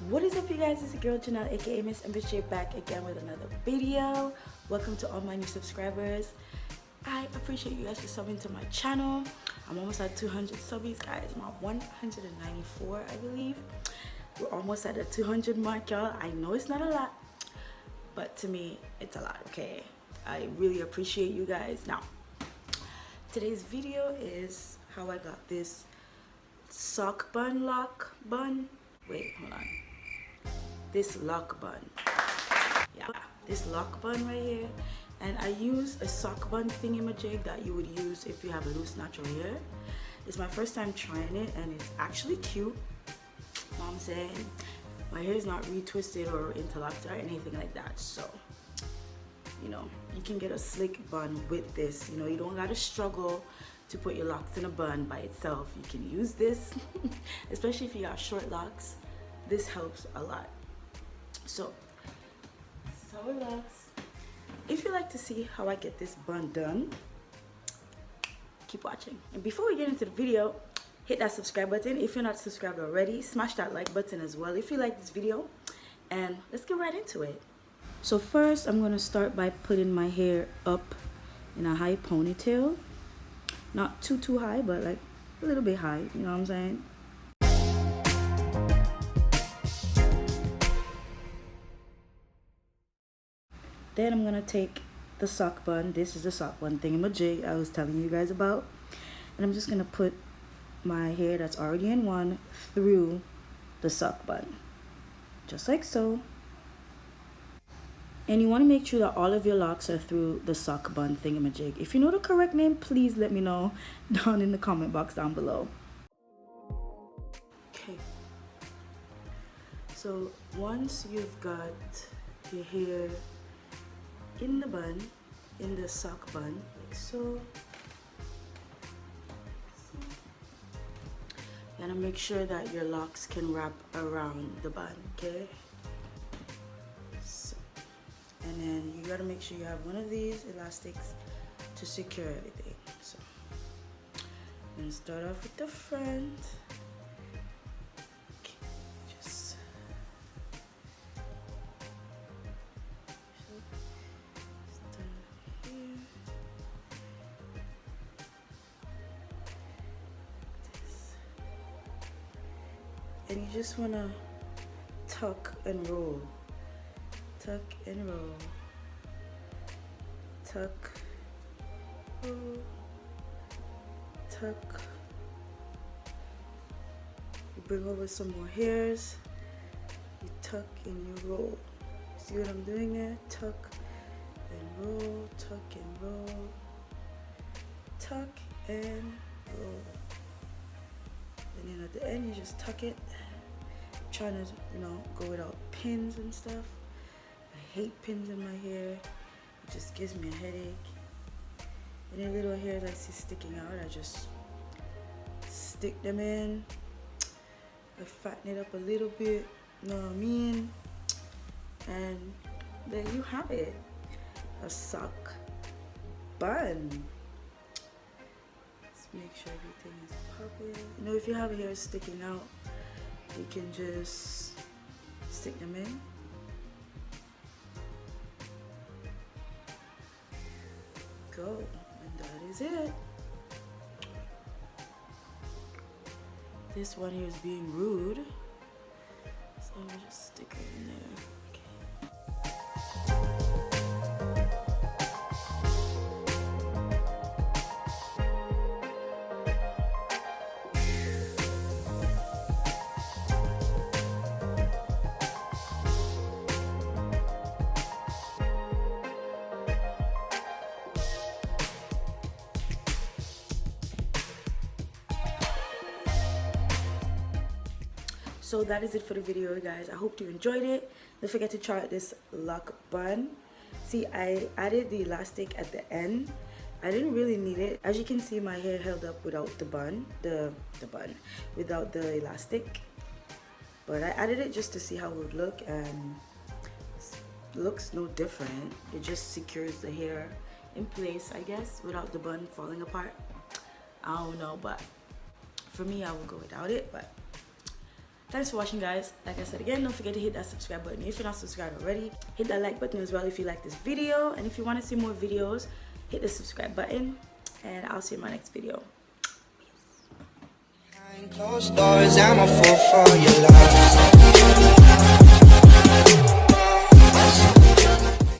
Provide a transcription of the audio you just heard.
What is up, you guys? It's your girl Janelle, aka Mszempressj, back again with another video. Welcome to all my new subscribers. I appreciate you guys for subbing to my channel. I'm almost at 200 subbies, guys. I'm at 194, I believe. We're almost at the 200 mark, y'all. I know it's not a lot, but to me, it's a lot, okay? I really appreciate you guys. Now, today's video is how I got this sock bun, loc bun. Wait, hold on. This loc bun. Yeah, this loc bun right here. And I use a sock bun thingamajig that you would use if you have loose natural hair. It's my first time trying it and it's actually cute. You know what I'm saying? My hair is not retwisted or interlocked or anything like that. So, you know, you can get a slick bun with this. You know, you don't gotta struggle to put your locks in a bun by itself. You can use this, especially if you got short locks. This helps a lot. So, this is how it looks. If you like to see how I get this bun done, keep watching. And before we get into the video, hit that subscribe button. If you're not subscribed already, smash that like button as well if you like this video. And let's get right into it. So first, I'm gonna start by putting my hair up in a high ponytail. Not too high, but like a little bit high, you know what I'm saying? Then I'm gonna take the sock bun. This is the sock bun thingamajig I was telling you guys about. And I'm just gonna put my hair that's already in one through the sock bun. Just like so. And you wanna make sure that all of your locks are through the sock bun thingamajig. If you know the correct name, please let me know down in the comment box down below. Okay. So once you've got your hair in the bun, in the sock bun, like so. You gotta make sure that your locks can wrap around the bun, okay? So, and then you gotta make sure you have one of these elastics to secure everything. So, I'm gonna start off with the front. And you just want to tuck and roll. Tuck and roll. Tuck. Roll. Tuck. You bring over some more hairs. You tuck and you roll. See what I'm doing there? Tuck and roll. Tuck and roll. Tuck and roll. And then at the end, you just tuck it. I'm trying to, you know, go without pins and stuff. I hate pins in my hair. It just gives me a headache. Any little hairs I see sticking out, I just stick them in. I fatten it up a little bit, you know what I mean? And there you have it. A sock bun. Make sure everything is popping. You know, if you have hair sticking out, you can just stick them in. Go, and that is it. This one here is being rude, so I'm gonna just stick it in there. So that is it for the video, guys. I hope you enjoyed it. Don't forget to try out this loc bun. See, I added the elastic at the end. I didn't really need it. As you can see, my hair held up without the bun, without the elastic. But I added it just to see how it would look, and it looks no different. It just secures the hair in place, I guess, without the bun falling apart. I don't know, but for me, I will go without it. But Thanks for watching, guys. Like I said again, don't forget to hit that subscribe button if you're not subscribed already. Hit that like button as well if you like this video, and if you want to see more videos, hit the subscribe button, and I'll see you in my next video. Closed doors, I'm a fool for your love.